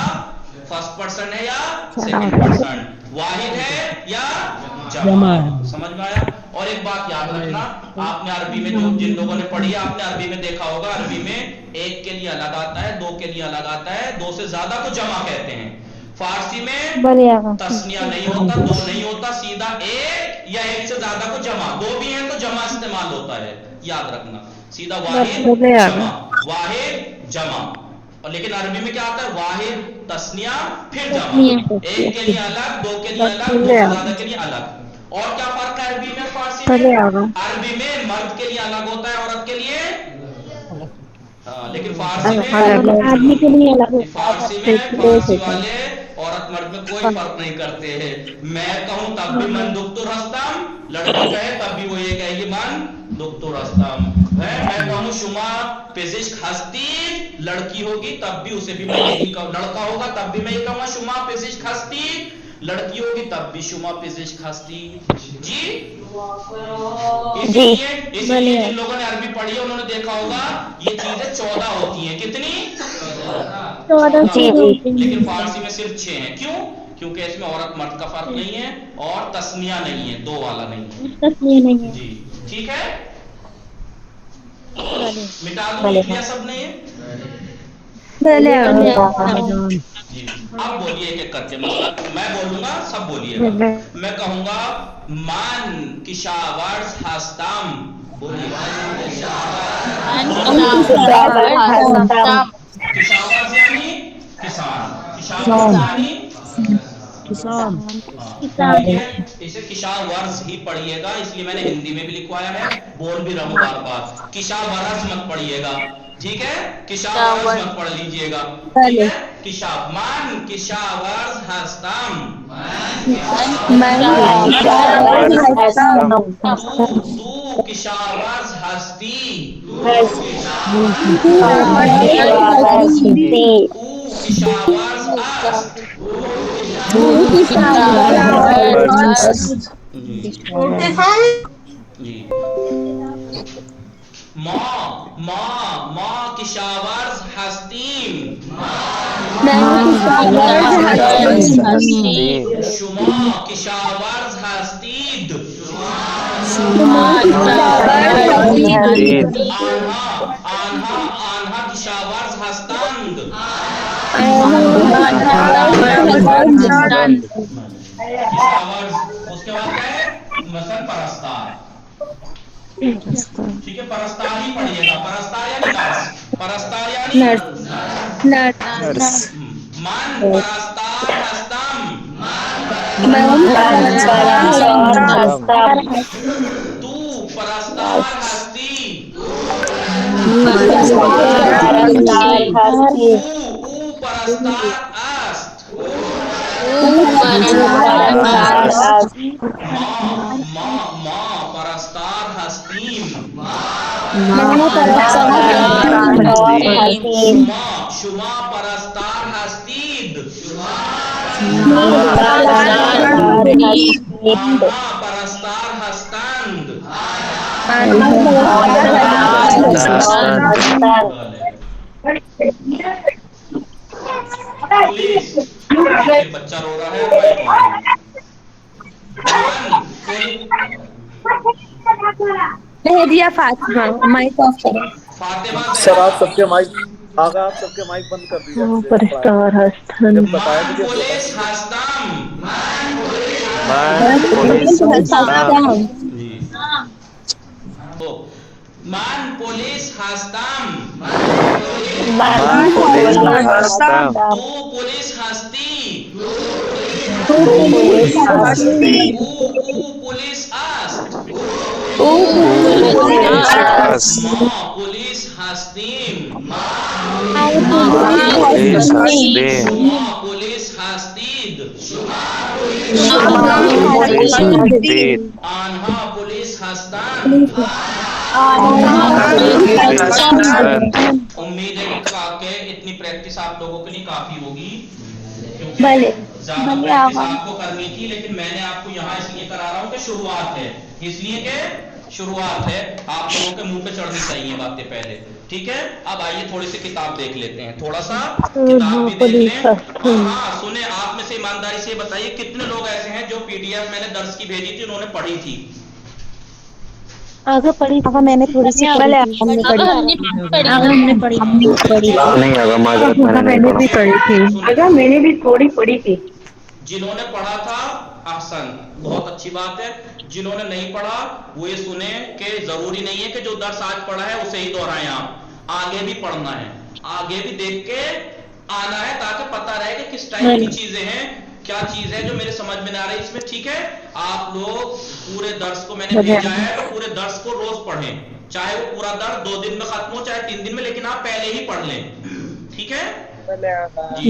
فرسٹ پرسن ہے یا سیکنڈ پرسن, واحد ہے یا جمع. سمجھ میں آیا؟ اور ایک بات یاد رکھنا, آپ نے عربی میں جن لوگوں نے پڑھی ہے آپ نے عربی میں دیکھا ہوگا, عربی میں ایک کے لیے الگ آتا ہے, دو کے لیے الگ آتا ہے, دو سے زیادہ کو جمع کہتے ہیں. فارسی میں تسنیہ نہیں ہوتا, دو نہیں ہوتا, سیدھا ایک یا ایک سے زیادہ کو جمع. دو بھی ہیں تو جمع استعمال ہوتا ہے, یاد رکھنا. سیدھا واحد جمع, واحد جمع. اور لیکن عربی میں کیا آتا ہے؟ واحد تسنیہ پھر جمع. ایک کے لیے الگ, دو کے لیے الگ, دو سے زیادہ کے لیے الگ. اور کیا فرق ہے عربی میں فارسی میں؟ عربی میں مرد کے لیے الگ ہوتا ہے, عورت کے لیے لیکن فارسی میں فارسی والے عورت مرد میں کوئی فرق نہیں کرتے ہیں. میں کہوں تب بھی من دکتور ہستم, لڑکی کہے تب بھی وہ یہ کہے گی من دکتور ہستم. میں کہوں شما پزشک ہستی, لڑکی ہوگی تب بھی اسے بھی میں یہی کہوں, لڑکا ہوگا تب بھی میں یہ کہوں گا شما پزشک ہستی, لڑکی ہوگی تب بھی شما پزشک ہستی. جی اسی لیے جن لوگوں نے عربی پڑھی ہے انہوں نے دیکھا ہوگا یہ چیزیں 14 ہوتی ہیں. کتنی؟ 14. لیکن فارسی میں صرف 6 ہیں. کیوں؟ کیونکہ اس میں عورت مرد کا فرق نہیں ہے اور تسنیہ نہیں ہے, دو والا نہیں ہے. جی ٹھیک ہے, مٹا دوں لکھ لیا سب نے؟ جی اب بولیے ایک ایک کر کے, مثلا میں بولوں گا سب بولیے گا. میں کہوں گا من کشاورز ہستم, بولیے کشاورز یعنی کسان, کشاورز یعنی کسان. اسے کشاورز ہی پڑھیے گا, اس لیے میں نے ہندی میں بھی لکھوایا ہے, بول بھی رہا ہوں بار بار. کشاورز مت پڑھیے گا, ٹھیک ہے؟ کشاورز مت پڑھ لیجئے گا, ٹھیک ہے؟ من کشاورز ہستم, تو کشاورز ہستی, او کشاورز است. جی ما کشاورز هستیم, شما کشاورز هستید, آنها کشاورز هستند. کشاورز اس کے بعد کیا ہے؟ مثلا پرستار, ٹھیک ہے؟ پرستار ہی پڑھیے گا. پرستار یعنی نرس, پرستار یعنی نرس. من پرستار هستم, تو پرستار هستی, او پرستار است. ما پرستار هستیم, شما پرستار هستید, آنها پرستار هستند. پولیس, بچہ رو رہا ہے. فاطمہ سر آپ سب کے مائک آگا, آپ سب کے مائک بند کر دیجیے. پولیس ہستم, من پولیس هستم, تو پولیس هستی, او پولیس است. ما پولیس هستیم, شما پولیس هستید, آنها پولیس هستند. امید ہے کہ اتنی پریکٹس آپ لوگوں کے لیے کافی ہوگی, کیونکہ زیادہ پریکٹس آپ کو کرنی تھی, لیکن میں نے آپ کو یہاں اس لیے کرا رہا ہوں کہ شروعات ہے. اس لیے کہ شروعات ہے، آپ لوگوں کے منہ پہ چڑھنی چاہیے باتیں پہلے، ٹھیک ہے؟ اب آئیے تھوڑی سی کتاب دیکھ لیتے ہیں، تھوڑا سا کتاب بھی دیکھ لیں۔ ہاں سنیں، آپ میں سے ایمانداری سے بتائیے کتنے لوگ ایسے ہیں جو PDF میں نے درس کی بھیجی تھی انہوں نے پڑھی تھی؟ آگے پڑھی میں نے تھوڑی سی پڑھی تھی، ہم نے آگا ہم نے پڑھی ہم نے پڑھی نہیں ہوگا معذرت، میں نے نہیں پڑھا۔ پڑھی تھی۔ اگر میں نے بھی تھوڑی پڑھی تھی۔ جنہوں نے پڑھا تھا احسن، بہت اچھی بات ہے۔ جنہوں نے نہیں پڑھا وہ یہ سنیں کہ ضروری نہیں ہے کہ جو درس آج پڑھا ہے اسے ہی دہرائیں، آپ آگے بھی پڑھنا ہے، آگے بھی دیکھ کے آنا ہے تاکہ پتہ رہے کہ کس ٹائپ کی چیزیں ہیں، کیا چیز ہے جو میرے سمجھ میں نہ آ رہی اس میں، ٹھیک ہے؟ آپ لوگ پورے درس کو میں نے بھیجا ہے تو پورے درس کو روز پڑھیں، چاہے وہ پورا درس 2 دن میں ختم ہو چاہے 3 دن میں، لیکن آپ پہلے ہی پڑھ لیں، ٹھیک ہے؟ جی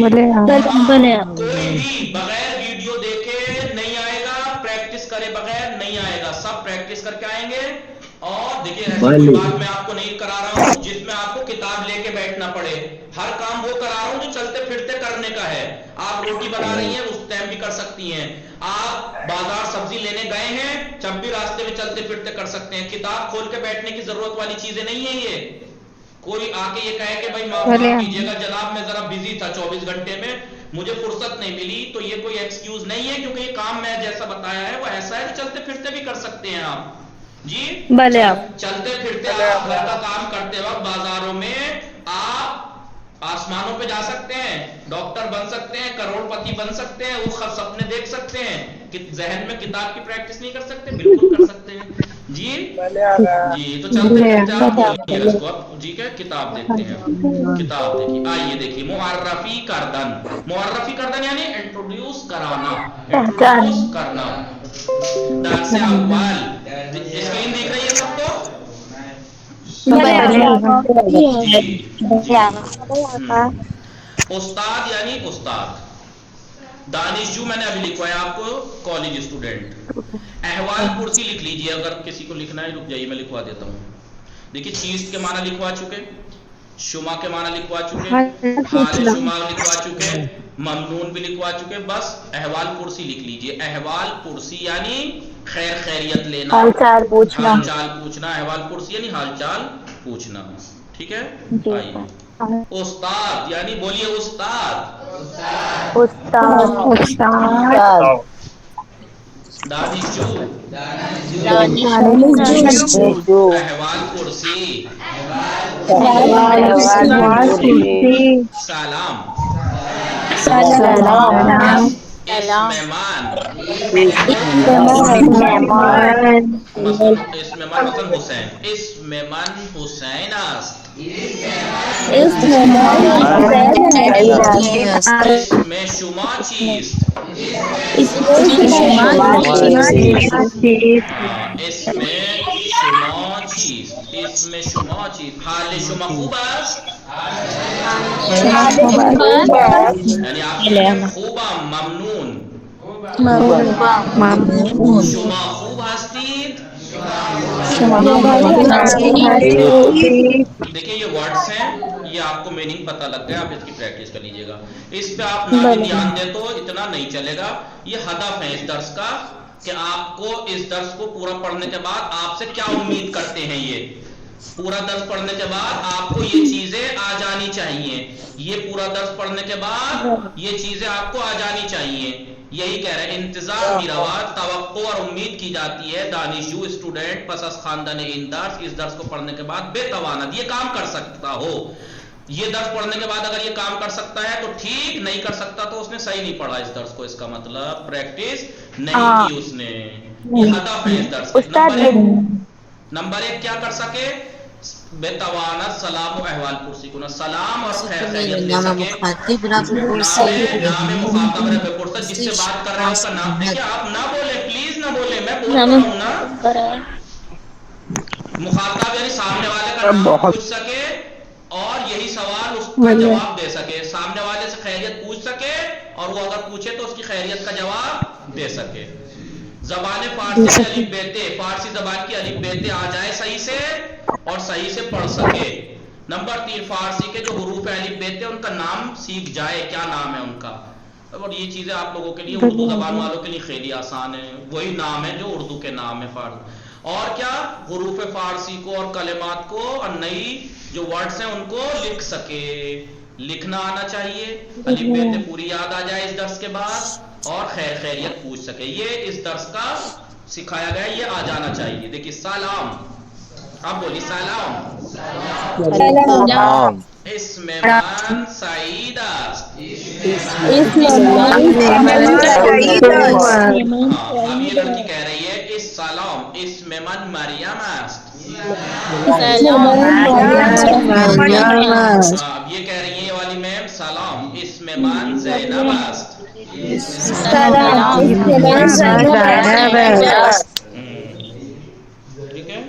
کوئی بھی بغیر ویڈیو دیکھے نہیں آئے گا، پریکٹس کرے بغیر نہیں آئے گا، سب پریکٹس کر کے آئیں گے۔ اور دیکھیے ایسی کوئی بات میں آپ کو نہیں کرا رہا ہوں جس میں آپ کو کتاب لے کے بیٹھنا پڑے، ہر کام وہ کرا رہا ہوں جو چلتے پھرتے کرنے کا ہے۔ آپ روٹی بنا رہی ہیں اس ٹائم بھی کر سکتی ہیں، آپ بازار سبزی لینے گئے ہیں جب بھی راستے میں چلتے پھرتے کر سکتے ہیں، کتاب کھول کے بیٹھنے کی ضرورت والی چیزیں نہیں ہیں یہ۔ کوئی آ کے یہ کہے کہ بھائی معاف کیجیے گا جناب میں ذرا بزی تھا 24 گھنٹے میں مجھے فرصت نہیں ملی، تو یہ کوئی ایکسکیوز نہیں ہے، کیونکہ یہ کام میں جیسا بتایا ہے وہ ایسا ہے کہ چلتے پھرتے بھی کر سکتے ہیں آپ جی۔ چلتے پھرتے آپ گھر کا کام کرتے وقت بازاروں میں آپ آسمانوں پہ جا سکتے ہیں، ڈاکٹر بن سکتے ہیں، کروڑ پتی بن سکتے ہیں، وہ سپنے دیکھ سکتے ہیں، کہ ذہن میں کتاب کی پریکٹس نہیں کر سکتے؟ بالکل کر سکتے ہیں جی۔ جی تو چلتے پھرتے آپ بولیے اس کو، اب جی کیا کتاب دیکھتے ہیں، کتاب دیکھیے، آئیے دیکھیے معرفی کردن، معرفی کردن یعنی انٹروڈیوس کرانا، انٹروڈیوس کرنا، درس اول، اسکرین دیکھ رہی ہے سب کو؟ جی استاد یعنی استاد، دانشجو میں نے ابھی لکھوایا آپ کو کالج اسٹوڈنٹ۔ احوال پرسی لکھ لیجئے، اگر کسی کو لکھنا ہے رک جائیے میں لکھوا دیتا ہوں۔ دیکھیے چیز کے معنی لکھوا چکے، شما کے معنی لکھوا چکے، حال شما لکھوا چکے، ممنون بھی لکھوا چکے، بس احوال پرسی لکھ لیجئے۔ احوال پرسی یعنی خیر خیریت لینا، حال چال پوچھنا، حال چال پوچھنا، احوال پرسی یعنی حال چال پوچھنا، ٹھیک ہے؟ آئیے استاد یعنی بولیے استاد، دانشجو، احوال پرسی، سلام، اسم مہمان، اسم مہمان مثلا حسین، اسم من حسین است، اسم شما چیست؟ اسم شما چیست؟ اسم شما چیست؟ حال شما خوب است؟ یعنی آپ کہتے خوبم، ممنون، شما خوب هستید؟ دیکھیں یہ ورڈز ہیں، یہ آپ کو میننگ پتہ لگ گیا، آپ اس کی پریکٹس کر لیجئے گا۔ اس پہ آپ نہ بھی دھیان دیں تو اتنا نہیں چلے گا، یہ ہدف ہے اس درس کا کہ آپ کو اس درس کو پورا پڑھنے کے بعد آپ سے کیا امید کرتے ہیں، یہ پورا درس پڑھنے کے بعد آپ کو یہ چیزیں آ جانی چاہیے، یہ پورا درس پڑھنے کے بعد یہ چیزیں آپ کو آ جانی چاہیے، یہی کہہ رہے ہیں۔ انتظار کی رواج، توقع اور امید کی جاتی ہے دانشجو اسٹوڈنٹ پس از خواندن این درس، اس درس کو پڑھنے کے بعد بے توانت یہ کام کر سکتا ہو، یہ درس پڑھنے کے بعد اگر یہ کام کر سکتا ہے تو ٹھیک، نہیں کر سکتا تو اس نے صحیح نہیں پڑھا اس درس کو، اس کا مطلب پریکٹس نہیں کی اس نے، یہ ہدف ہے اس درس کا۔ نمبر 1 کیا کر سکے؟ بے توانت سلام و احوال پرسی کو، سلام اور خیر خیریت لے سکے، نام مخاطب رہے بے پرسہ، جس سے بات کر رہے ہیں اس کا نام، دیکھیں آپ نہ بولیں پلیز، نہ بولیں، میں بول رہا ہوں نا، مخاطب یعنی سامنے والے کا نام پوچھ سکے اور یہی سوال اس کا جواب دے سکے، سامنے والے سے خیریت پوچھ سکے اور وہ اگر پوچھے تو اس کی خیریت کا جواب دے سکے۔ زبان فارسی سے الف بے تے، فارسی زبان کی الف بے تے آ جائے صحیح سے اور صحیح سے پڑھ سکے۔ نمبر 3 فارسی کے جو حروف الف بے تے ان کا نام سیکھ جائے، کیا نام ہے ان کا، اور یہ چیزیں آپ لوگوں کے لیے اردو زبان والوں کے لیے خیلی آسان ہے، وہی نام ہے جو اردو کے نام ہے اور کیا حروف فارسی کو اور کلمات کو اور نئی جو ورڈز ہیں ان کو لکھ سکے، لکھنا آنا چاہیے، الف ب ت پوری یاد آ جائے اس درس کے بعد اور خیر خیریت پوچھ سکے، یہ اس درس کا سکھایا گیا، یہ آ جانا چاہیے۔ دیکھیے سلام، آپ بولیے سلام۔ سلام اسم من سعید است۔ اب یہ لڑکی کہہ رہی ہے اس سلام اسم من مریم است۔ اب یہ کہہ رہی ہے یہ والی میم سلام اسم من زینب است۔ ٹھیک ہے،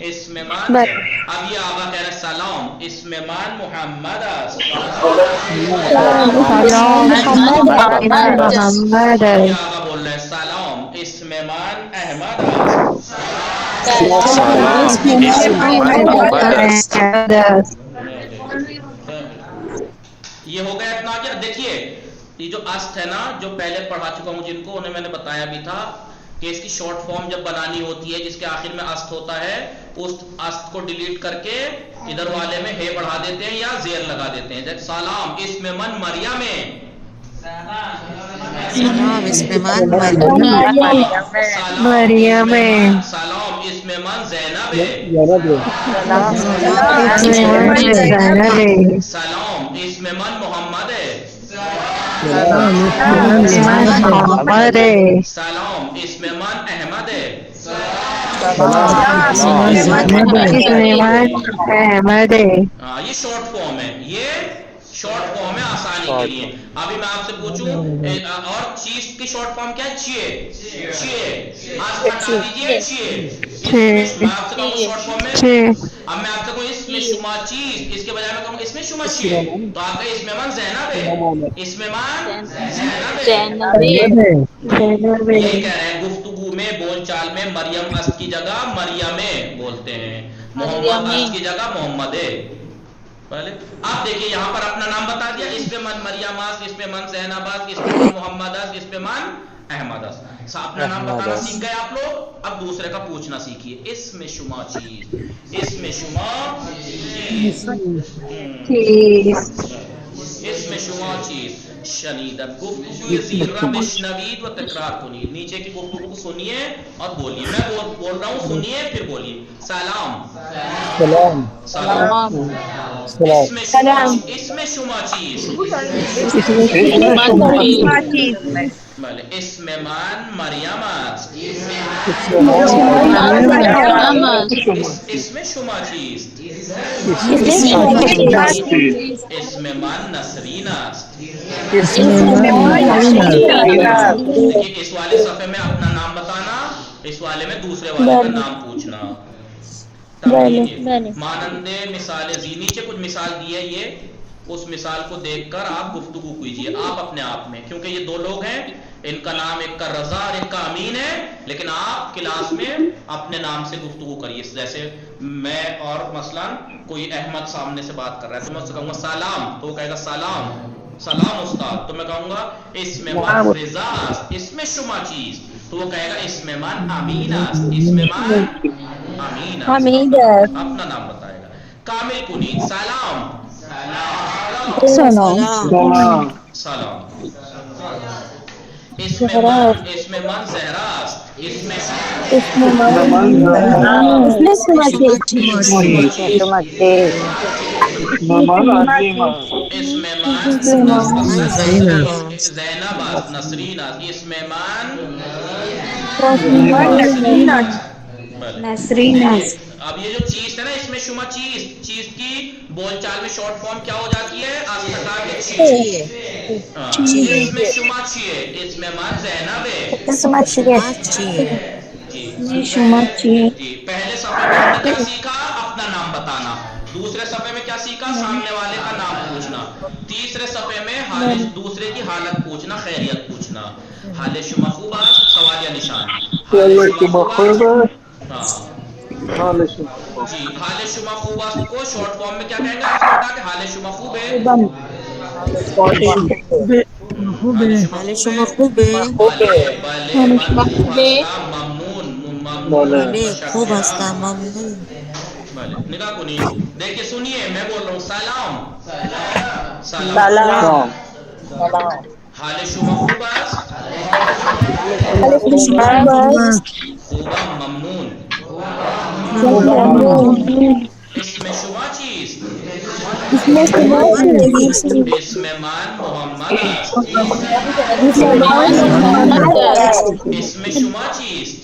اسم من اب یہ آقا کہہ رہا ہے سلام اسم من محمد است۔ یہ آقا بول رہا ہے سلام اسم من احمد است۔ یہ ہو گیا اتنا کیا؟ دیکھیے یہ جو است ہے نا، جو پہلے پڑھا چکا ہوں جن کو، انہیں میں نے بتایا بھی تھا کہ اس کی شارٹ فارم جب بنانی ہوتی ہے جس کے آخر میں است ہوتا ہے، اس است کو ڈیلیٹ کر کے ادھر والے میں ہے بڑھا دیتے ہیں یا زیر لگا دیتے ہیں، جیسے سلام اسم من مریم، سلام اسم من مریم، سلام اسم من زینب، سلام اسم من محمد، سلام اسم من احمد، ہاں یہ شارٹ فارم ہے، یہ شارٹ فارم ہے آسانی کے لیے۔ ابھی میں آپ سے پوچھوں اور چیز کی شارٹ فارم کیا ہے؟ چیئے، چیئے، آج ہٹا دیجیے چیئے، میں آپ سے کہوں گا شارٹ فارم میں، اب میں آپ سے کہوں اس میں شما چیز، اس کے بجائے میں کہوں اس میں شما چیئے، تو آپ کا اس میں من زینب ہے، اس میں من زینب ہے۔ یہ کہہ رہے ہیں گفتگو میں بول چال میں مریم است کی جگہ مریم بولتے ہیں، محمد است کی جگہ محمد ہے۔ پہلے آپ دیکھیے یہاں پر اپنا نام بتا دیا، اس پہ من مریم است، اس پہ من زینب است، اس پہ من محمد است، اس پہ من احمد است، اپنا نام بتانا سیکھ گئے آپ لوگ۔ اب دوسرے کا پوچھنا سیکھیے، اس میں شما چیز، اس میں شما چیز، اس میں شما چیز، شنیدت گفتگو زیرہ بشنوید و تکرار کنید، نیچے کی گفتگو کو سنیے اور بولیے، میں بول رہا ہوں سنیے پھر بولیے، سلام سلام، اس میں شما چیز، بلے اس میں من مریم است، اس میں شما چیز، اس میں من نسرین است۔ دیکھیے اس والے صفحے میں اپنا نام بتانا، اس والے میں دوسرے والے کا نام پوچھنا۔ مانند مثال زی، نیچے کچھ مثال دی ہے، یہ اس مثال کو دیکھ کر آپ گفتگو کیجئے آپ اپنے آپ میں، کیونکہ یہ دو لوگ ہیں، ان کا نام ایک کا رضا اور ایک کا امین ہے، لیکن آپ کلاس میں اپنے نام سے گفتگو کریے، جیسے میں اور مثلا کوئی احمد سامنے سے بات کر رہا ہے تو میں اس سے کہوں گا سلام، تو وہ کہے گا سلام سلام استاد، تو میں کہوں گا اس میں من رضا است، اس میں شما چیز، تو وہ کہے گا اس میں من امین است، اس میں من امین است، اپنا نام بتائے گا۔ کامل کنید، سلام سلام سلام، اس میں من زہرا است، اس میں اس میں من زینب است، نسرین است، اس میں من اب یہ جو چیز ہے نا اس میں شما چیز، چیز کی بول چال میں شارٹ فارم کیا ہو جاتی ہے؟ آسٹھا کے چیئے، اس میں شما چیئے، اس میں من زینب ہے، جی پہلے صفحے میں ہم نے کیا سیکھا؟ اپنا نام بتانا، دوسرے صفحے میں کیا سیکھا؟ سامنے والے کا نام پوچھنا، تیسرے صفحے میں دوسرے کی حالت پوچھنا، خیریت پوچھنا، حال شما خوب است، سوالیہ نشان، حال شما خوب است، ہاں جی، حال شما خوب است کو شارٹ فارم میں کیا کہیں گے؟ اس کو ہٹا کے حال شما خوب ہے، حال شما خوبه؟ بله من خوب هستم ممنون بولے بله خوب متشکرم هستم ممنون. بله نگاه کنید دیکھیے سنیے میں بول رہا ہوں سلام سلام سلام حال شما خوب است حال شما خوب است؟ خوبم ممنون اسم شما چیست محمد است. اسم من محمد است اسم شما چیست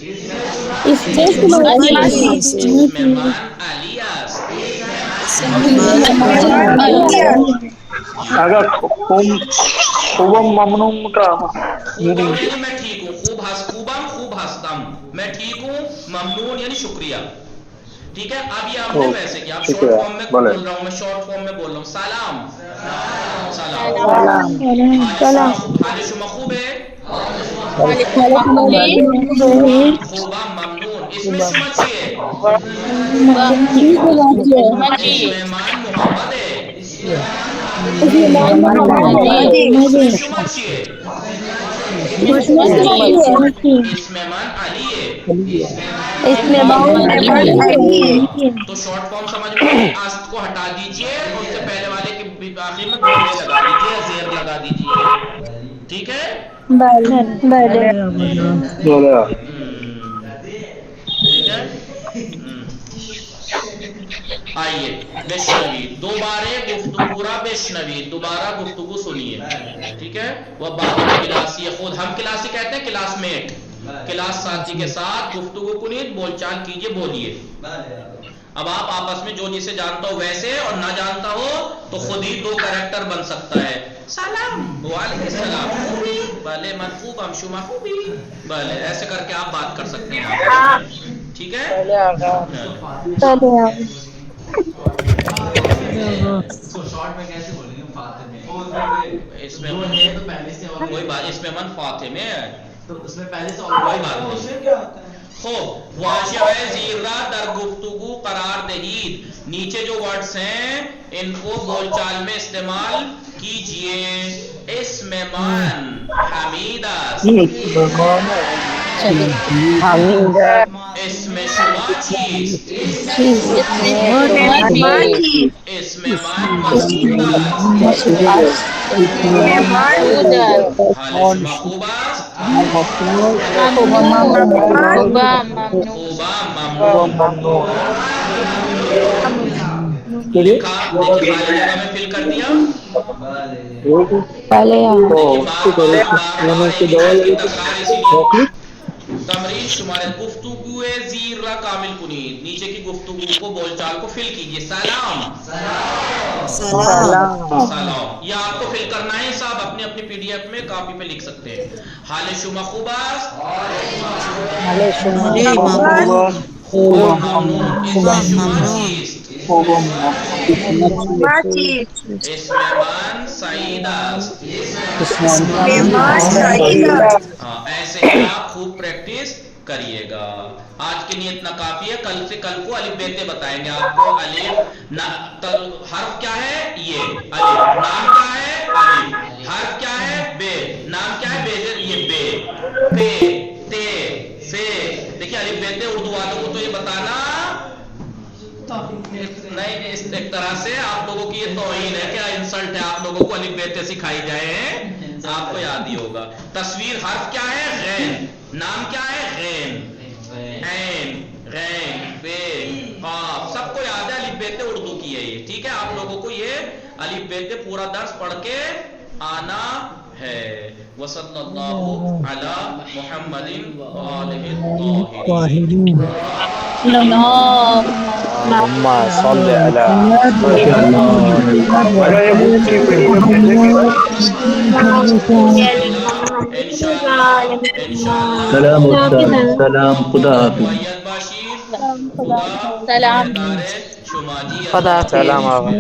محمد است. اسم من علی است اسم من اگر خوبم ممنون کا خوبم یعنی میں ٹھیک ہوں خوبم خوب ہستم میں ٹھیک ہوں ممنون یعنی شکریہ ٹھیک ہے اب یہ آپ نے ویسے کیا اب شارٹ فارم میں بول رہا ہوں میں شارٹ فارم میں بول رہا ہوں سلام سلام حال شما خوبه خوبم ممنون اسم شما چیه اسم من محمده اسم شما چیه اسم من علیه تو شارٹ فارم سمجھ میں آست کو ہٹا دیجئے اور اس سے پہلے والے کے آخر میں گولے لگا دیجئے زیر لگا دیجئے ٹھیک ہے بولے ٹھیک ہے آئیے بشنوید دوبارہ بشنوید دوبارہ گفتگو سنیے ٹھیک ہے وہ بات کلاسی خود ہم کلاسی کہتے ہیں کلاس میٹ کلاس ساتھی کے ساتھ گفتگو کنید بول چال کیجئے بولیے اب آپ آپس میں جو جسے جانتا ہو ویسے اور نہ جانتا ہو تو خود ہی دو کریکٹر بن سکتا ہے سلام وعلیکم السلام خوبی بھلے من خوبم شما خوبی بھلے ایسے کر کے آپ بات کر سکتے ہیں ٹھیک ہے اس میں کوئی بات اس میں من فاطمہ ہے تو اس میں پہلے سے کوئی بات نہیں خوب واجب زیر را در گفتگو قرار دہید نیچے جو ورڈز ہیں ان کو بول چال میں استعمال کیجئے اسم من حمید است اسم شما چیست اسم من مسعود است حال شما خوب است خوبم ممنون لکھا دیکھیے خالی جگہ میں فل کر دیا تمرین شمارے گفتگو زیر را کامل کنید نیچے کی گفتگو کو بول چال کو فل کیجئے سلام یہ آپ کو فل کرنا ہے صاحب اپنے اپنی پی ڈی ایف میں کاپی پہ لکھ سکتے ہیں حال شما خوب است خوبم ممنون اسم شما چیست اسم من سعید است ایسے ہی آپ خوب پریکٹس کریے گا آج کے لیے اتنا کافی ہے کل سے کل کو الف بیتے بتائیں گے آپ کو الف حرف کیا ہے یہ الف نام کیا ہے الف حرف کیا ہے بے نام کیا ہے بے یہ بے پے تے سے دیکھیے الف بیتے اردو والوں کو تو یہ بتانا نہیں اس ایک طرح سے آپ لوگوں کی یہ توہین ہے کیا انسلٹ ہے آپ لوگوں کو الف بیتے سکھائی جائے ہیں آپ کو یاد ہی ہوگا تصویر حرف کیا ہے غین نام کیا ہے غین عین غین بے قاف سب کو یاد ہے الف بیتے اردو کی ہے یہ ٹھیک ہے آپ لوگوں کو یہ الف بیتے پورا درس پڑھ کے آنا ہے وصلی اللہ علی محمد وآلہ الطاہرین اللهم صل على سلام استاد سلام خدا حافظ سلام خدا سلام آقا.